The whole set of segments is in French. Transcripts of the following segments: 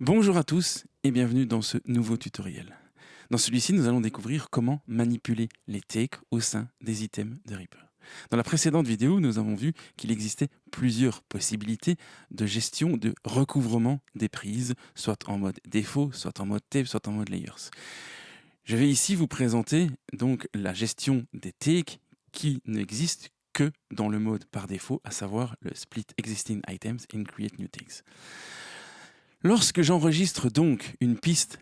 Bonjour à tous et bienvenue dans ce nouveau tutoriel. Dans celui-ci, nous allons découvrir comment manipuler les takes au sein des items de Reaper. Dans la précédente vidéo, nous avons vu qu'il existait plusieurs possibilités de gestion, de recouvrement des prises, soit en mode défaut, soit en mode tape, soit en mode layers. Je vais ici vous présenter donc la gestion des takes qui n'existe que dans le mode par défaut, à savoir le split existing items and create new takes. Lorsque j'enregistre donc une piste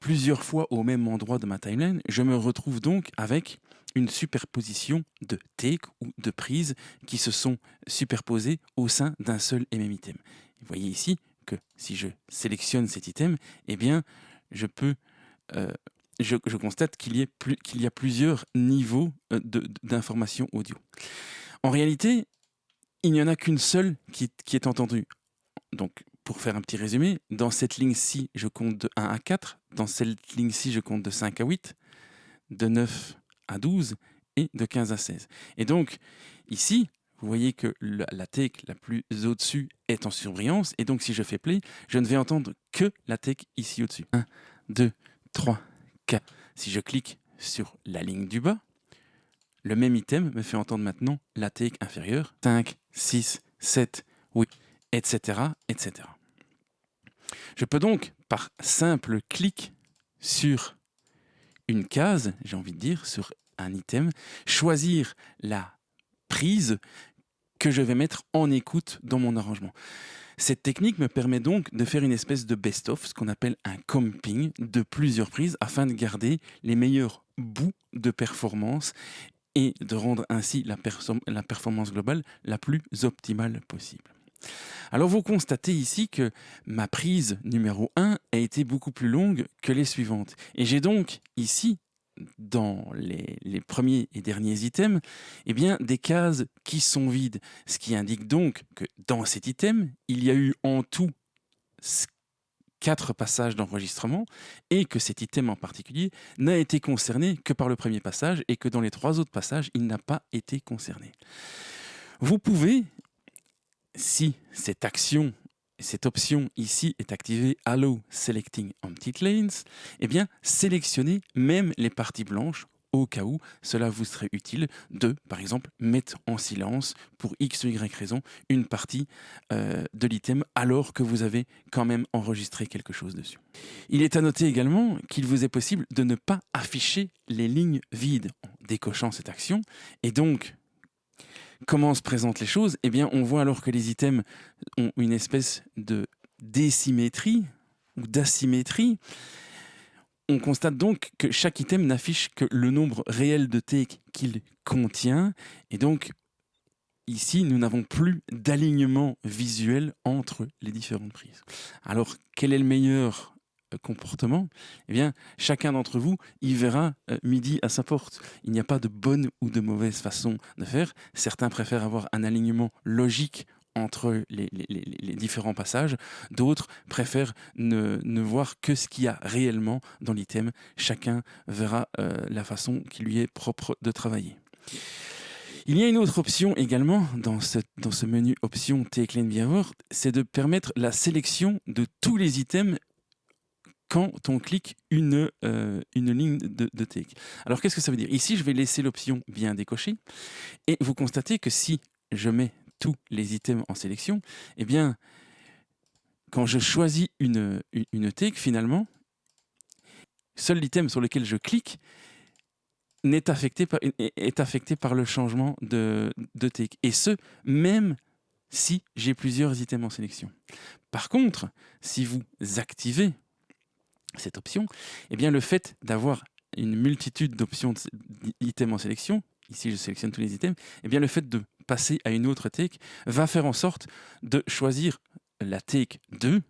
plusieurs fois au même endroit de ma timeline, je me retrouve donc avec une superposition de takes ou de prises qui se sont superposées au sein d'un seul et même item. Vous voyez ici que si je sélectionne cet item, eh bien, je peux je constate qu'il y a plusieurs niveaux d'information audio. En réalité, il n'y en a qu'une seule qui est entendue. Donc, pour faire un petit résumé, dans cette ligne-ci, je compte de 1 à 4. Dans cette ligne-ci, je compte de 5 à 8, de 9 à 12 et de 15 à 16. Et donc, ici, vous voyez que la take la plus au-dessus est en surbrillance. Et donc, si je fais play, je ne vais entendre que la take ici au-dessus. 1, 2, 3, 4. Si je clique sur la ligne du bas, le même item me fait entendre maintenant la take inférieure. 5, 6, 7, 8, etc., etc. Je peux donc, par simple clic sur une case, j'ai envie de dire, sur un item, choisir la prise que je vais mettre en écoute dans mon arrangement. Cette technique me permet donc de faire une espèce de best-of, ce qu'on appelle un comping de plusieurs prises, afin de garder les meilleurs bouts de performance et de rendre ainsi la performance globale la plus optimale possible. Alors vous constatez ici que ma prise numéro 1 a été beaucoup plus longue que les suivantes. Et j'ai donc ici, dans les premiers et derniers items, eh bien, des cases qui sont vides. Ce qui indique donc que dans cet item, il y a eu en tout 4 passages d'enregistrement et que cet item en particulier n'a été concerné que par le premier passage et que dans les 3 autres passages, il n'a pas été concerné. Vous pouvez, si cette option ici est activée Allow Selecting Empty Lanes, eh bien, sélectionnez même les parties blanches au cas où cela vous serait utile de, par exemple, mettre en silence pour X ou Y raison une partie de l'item alors que vous avez quand même enregistré quelque chose dessus. Il est à noter également qu'il vous est possible de ne pas afficher les lignes vides en décochant cette action et donc comment se présentent les choses? Eh bien, on voit alors que les items ont une espèce de désymétrie ou d'asymétrie. On constate donc que chaque item n'affiche que le nombre réel de takes qu'il contient. Et donc, ici, nous n'avons plus d'alignement visuel entre les différentes prises. Alors, quel est le meilleur comportement? Eh bien, chacun d'entre vous y verra midi à sa porte. Il n'y a pas de bonne ou de mauvaise façon de faire. Certains préfèrent avoir un alignement logique entre les différents passages. D'autres préfèrent ne voir que ce qu'il y a réellement dans l'item. Chacun verra la façon qui lui est propre de travailler. Il y a une autre option également dans ce menu option Take Lane Behavior, c'est de permettre la sélection de tous les items quand on clique une ligne de take. Alors qu'est-ce que ça veut dire? Ici, je vais laisser l'option bien décochée et vous constatez que si je mets tous les items en sélection, eh bien, quand je choisis une take, finalement, seul l'item sur lequel je clique est affecté par le changement de take. Et ce, même si j'ai plusieurs items en sélection. Par contre, si vous activez cette option, eh bien le fait d'avoir une multitude d'options d'items en sélection, ici je sélectionne tous les items, eh bien le fait de passer à une autre take va faire en sorte de choisir la take 2,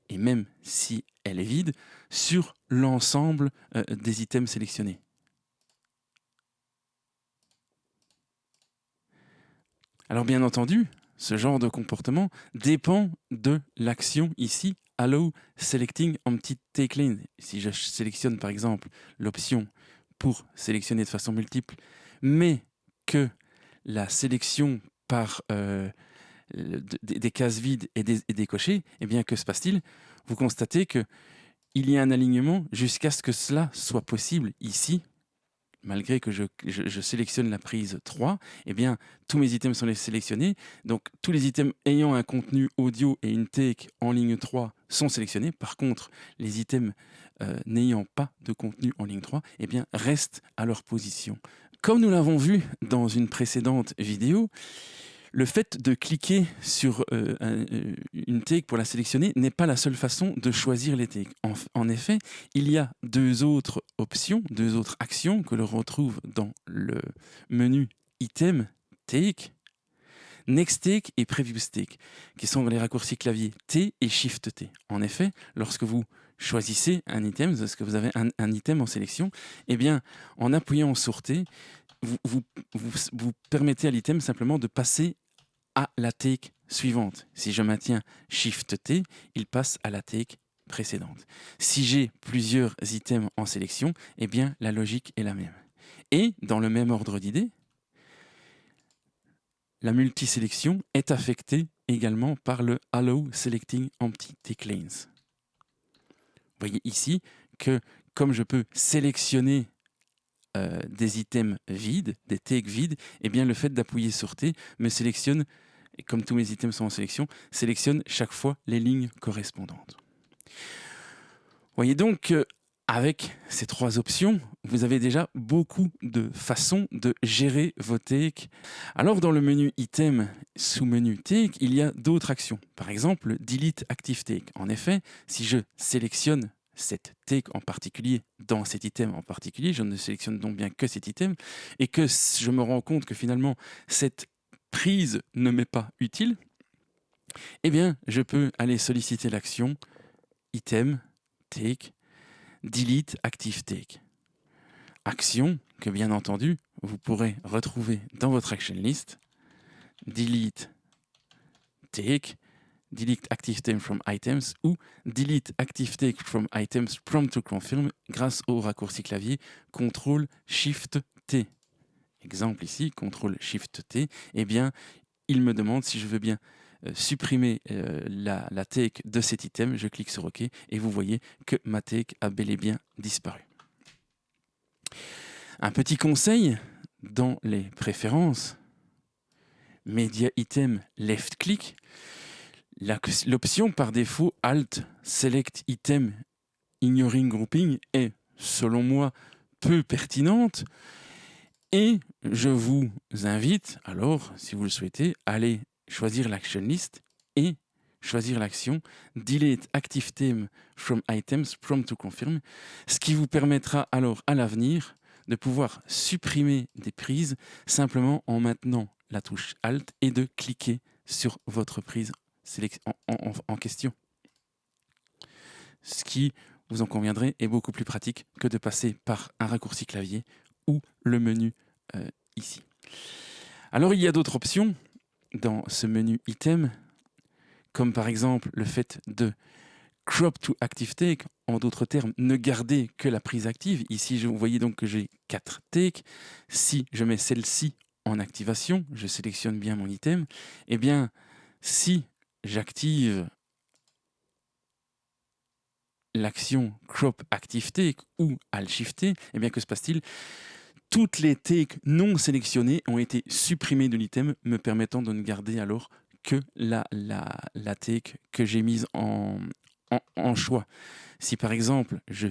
et même si elle est vide, sur l'ensemble des items sélectionnés. Alors bien entendu, ce genre de comportement dépend de l'action ici, Allow Selecting Empty Take Lane. Si je sélectionne par exemple l'option pour sélectionner de façon multiple, mais que la sélection par des cases vides est décochée, eh bien que se passe-t-il? vous constatez qu'il y a un alignement jusqu'à ce que cela soit possible ici. Malgré que je sélectionne la prise 3, eh bien, tous mes items sont sélectionnés. Donc, tous les items ayant un contenu audio et une take en ligne 3 sont sélectionnés. Par contre, les items n'ayant pas de contenu en ligne 3, eh bien, restent à leur position. Comme nous l'avons vu dans une précédente vidéo, le fait de cliquer sur une take pour la sélectionner n'est pas la seule façon de choisir les takes. En effet, il y a deux autres options, deux autres actions que l'on retrouve dans le menu Item, Take, Next Take et Previous Take, qui sont les raccourcis clavier T et Shift T. En effet, lorsque vous choisissez un item, lorsque vous avez un item en sélection, eh bien, en appuyant sur T, vous permettez à l'item simplement de passer à la take suivante. Si je maintiens Shift T, il passe à la take précédente. Si j'ai plusieurs items en sélection, eh bien la logique est la même. Et dans le même ordre d'idée, la multisélection est affectée également par le Allow Selecting Empty Take Lanes. Vous voyez ici que comme je peux sélectionner des items vides, des takes vides, eh bien le fait d'appuyer sur T me sélectionne, et comme tous mes items sont en sélection, sélectionne chaque fois les lignes correspondantes. Vous voyez donc qu'avec ces trois options, vous avez déjà beaucoup de façons de gérer vos takes. Alors dans le menu Item, sous-menu Take, il y a d'autres actions. Par exemple, Delete Active Take. En effet, si je sélectionne cette take en particulier, dans cet item en particulier, je ne sélectionne donc bien que cet item, et que je me rends compte que finalement cette prise ne m'est pas utile, eh bien je peux aller solliciter l'action Item, Take, Delete Active Take. Action que bien entendu vous pourrez retrouver dans votre action list, Delete Take, Delete Active Take from Items ou Delete Active Take from Items Prompt to Confirm grâce au raccourci clavier CTRL-SHIFT-T. Exemple ici, CTRL-SHIFT-T, eh bien, il me demande si je veux bien supprimer la take de cet item. Je clique sur OK et vous voyez que ma take a bel et bien disparu. Un petit conseil dans les préférences, Media Item Left Click, l'option par défaut Alt Select Item Ignoring Grouping est, selon moi, peu pertinente et je vous invite, alors, si vous le souhaitez, à aller choisir l'action list et choisir l'action Delete Active Theme from Items Prompt to Confirm, ce qui vous permettra alors à l'avenir de pouvoir supprimer des prises simplement en maintenant la touche Alt et de cliquer sur votre prise en question. Ce qui, vous en conviendrez, est beaucoup plus pratique que de passer par un raccourci clavier ou le menu ici. Alors il y a d'autres options dans ce menu item, comme par exemple le fait de crop to active take, en d'autres termes, ne garder que la prise active. Ici, vous voyez donc que j'ai 4 takes. Si je mets celle-ci en activation, je sélectionne bien mon item, eh bien, si j'active l'action crop active take ou alt shift T, eh bien, que se passe-t-il ? Toutes les takes non sélectionnées ont été supprimées de l'item, me permettant de ne garder alors que la take que j'ai mise en choix. Si par exemple je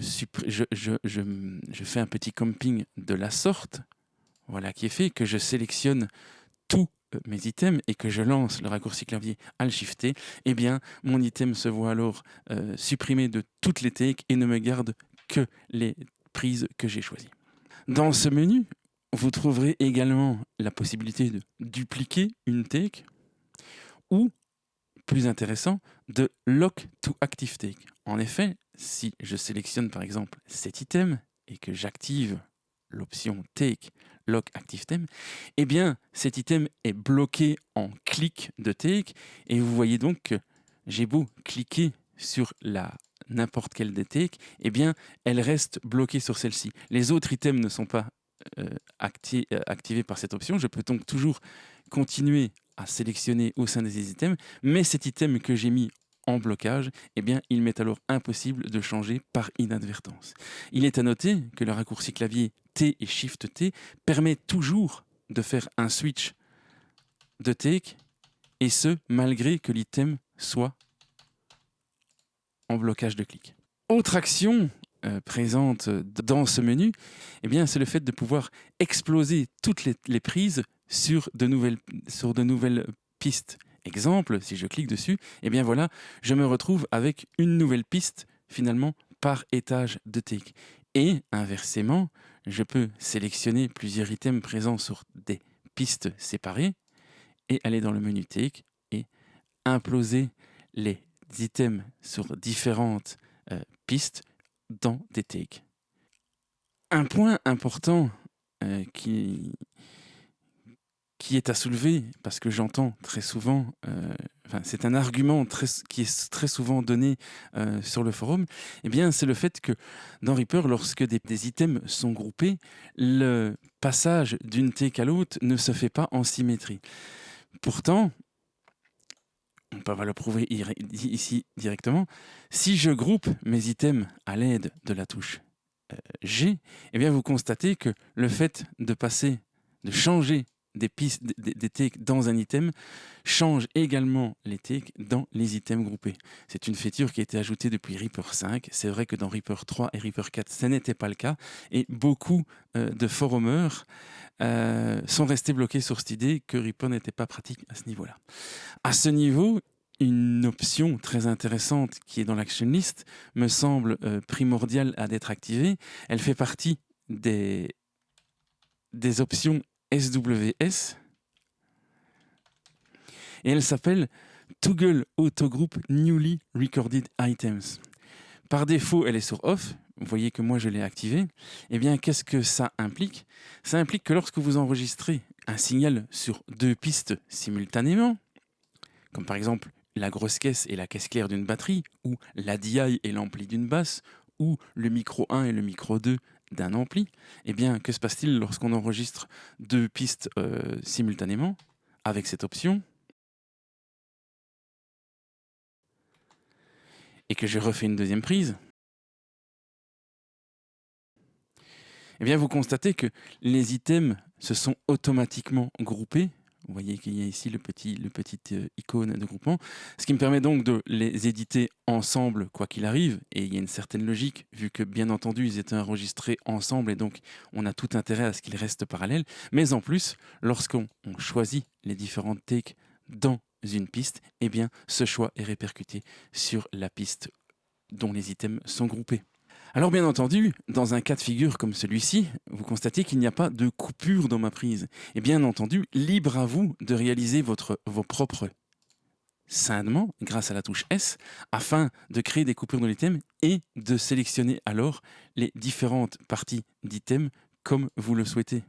fais un petit comping de la sorte, voilà qui est fait, que je sélectionne tous mes items et que je lance le raccourci clavier Alt-Shift-T, eh bien mon item se voit alors supprimé de toutes les takes et ne me garde que les prises que j'ai choisies. Dans ce menu, vous trouverez également la possibilité de dupliquer une take ou, plus intéressant, de lock to active take. En effet, si je sélectionne par exemple cet item et que j'active l'option take lock active theme, eh bien cet item est bloqué en clic de take et vous voyez donc que j'ai beau cliquer sur n'importe quelle des takes, eh bien elle reste bloquée sur celle-ci. Les autres items ne sont pas activés par cette option. Je peux donc toujours continuer à sélectionner au sein des items, mais cet item que j'ai mis en blocage, eh bien, il m'est alors impossible de changer par inadvertance. Il est à noter que le raccourci clavier T et Shift T permet toujours de faire un switch de take, et ce, malgré que l'item soit en blocage de clic. Autre action présente dans ce menu, eh bien, c'est le fait de pouvoir exploser toutes les prises sur de nouvelles pistes. Exemple, si je clique dessus, eh bien voilà, je me retrouve avec une nouvelle piste finalement par étage de take. Et inversement, je peux sélectionner plusieurs items présents sur des pistes séparées et aller dans le menu take et imploser les items sur différentes pistes dans des takes. Un point important qui est à soulever, parce que j'entends très souvent, c'est un argument qui est très souvent donné sur le forum, eh bien, c'est le fait que dans Reaper, lorsque des items sont groupés, le passage d'une take à l'autre ne se fait pas en symétrie. Pourtant, on va le prouver ici directement, si je groupe mes items à l'aide de la touche G, eh bien vous constatez que le fait de changer des pistes, des takes dans un item, change également les takes dans les items groupés. C'est une feature qui a été ajoutée depuis Reaper 5. C'est vrai que dans Reaper 3 et Reaper 4, ce n'était pas le cas. Et beaucoup de forumers sont restés bloqués sur cette idée que Reaper n'était pas pratique à ce niveau-là. À ce niveau, une option très intéressante qui est dans l'action list me semble primordiale à d'être activée. Elle fait partie des options SWS et elle s'appelle Toggle Autogroup Newly Recorded Items. Par défaut, elle est sur Off. Vous voyez que moi, je l'ai activée. Eh bien, qu'est-ce que ça implique? Ça implique que lorsque vous enregistrez un signal sur deux pistes simultanément, comme par exemple la grosse caisse et la caisse claire d'une batterie, ou la DI et l'ampli d'une basse, ou le micro 1 et le micro 2 d'un ampli, eh bien, que se passe-t-il lorsqu'on enregistre deux pistes simultanément avec cette option et que je refais une deuxième prise? Eh bien, vous constatez que les items se sont automatiquement groupés. Vous voyez qu'il y a ici le petit icône de groupement, ce qui me permet donc de les éditer ensemble quoi qu'il arrive, et il y a une certaine logique, vu que bien entendu ils étaient enregistrés ensemble, et donc on a tout intérêt à ce qu'ils restent parallèles, mais en plus, lorsqu'on choisit les différentes takes dans une piste, eh bien ce choix est répercuté sur la piste dont les items sont groupés. Alors bien entendu, dans un cas de figure comme celui-ci, vous constatez qu'il n'y a pas de coupure dans ma prise. Et bien entendu, libre à vous de réaliser vos propres scindements grâce à la touche S afin de créer des coupures dans l'item et de sélectionner alors les différentes parties d'item comme vous le souhaitez.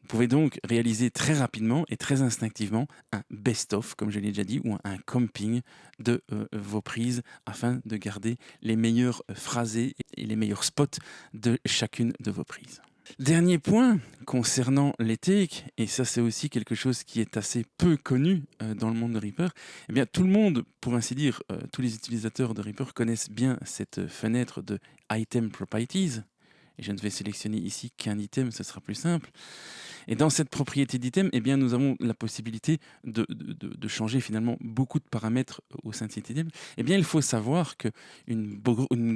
Vous pouvez donc réaliser très rapidement et très instinctivement un best-of, comme je l'ai déjà dit, ou un comping de vos prises afin de garder les meilleurs phrasés et les meilleurs spots de chacune de vos prises. Dernier point concernant les takes, et ça c'est aussi quelque chose qui est assez peu connu dans le monde de Reaper, eh bien tout le monde, pour ainsi dire, tous les utilisateurs de Reaper connaissent bien cette fenêtre de Item Properties, et je ne vais sélectionner ici qu'un item, ce sera plus simple. Et dans cette propriété d'item, eh bien, nous avons la possibilité de changer finalement beaucoup de paramètres au sein de cet item. Eh bien, il faut savoir qu'une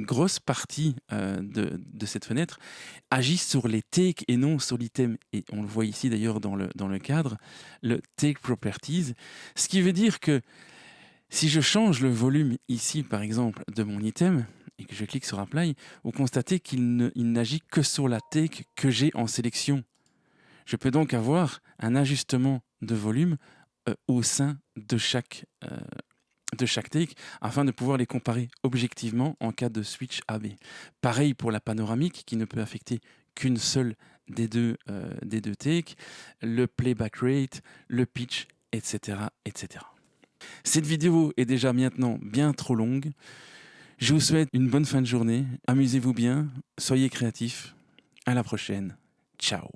grosse partie de cette fenêtre agit sur les takes et non sur l'item. Et on le voit ici d'ailleurs dans le cadre, le take properties. Ce qui veut dire que si je change le volume ici, par exemple, de mon item, et que je clique sur Apply, vous constatez qu'il n'agit que sur la take que j'ai en sélection. Je peux donc avoir un ajustement de volume au sein de chaque take afin de pouvoir les comparer objectivement en cas de switch AB. Pareil pour la panoramique qui ne peut affecter qu'une seule des deux takes, le playback rate, le pitch, etc., etc. Cette vidéo est déjà maintenant bien trop longue. Je vous souhaite une bonne fin de journée. Amusez-vous bien, soyez créatifs. À la prochaine. Ciao.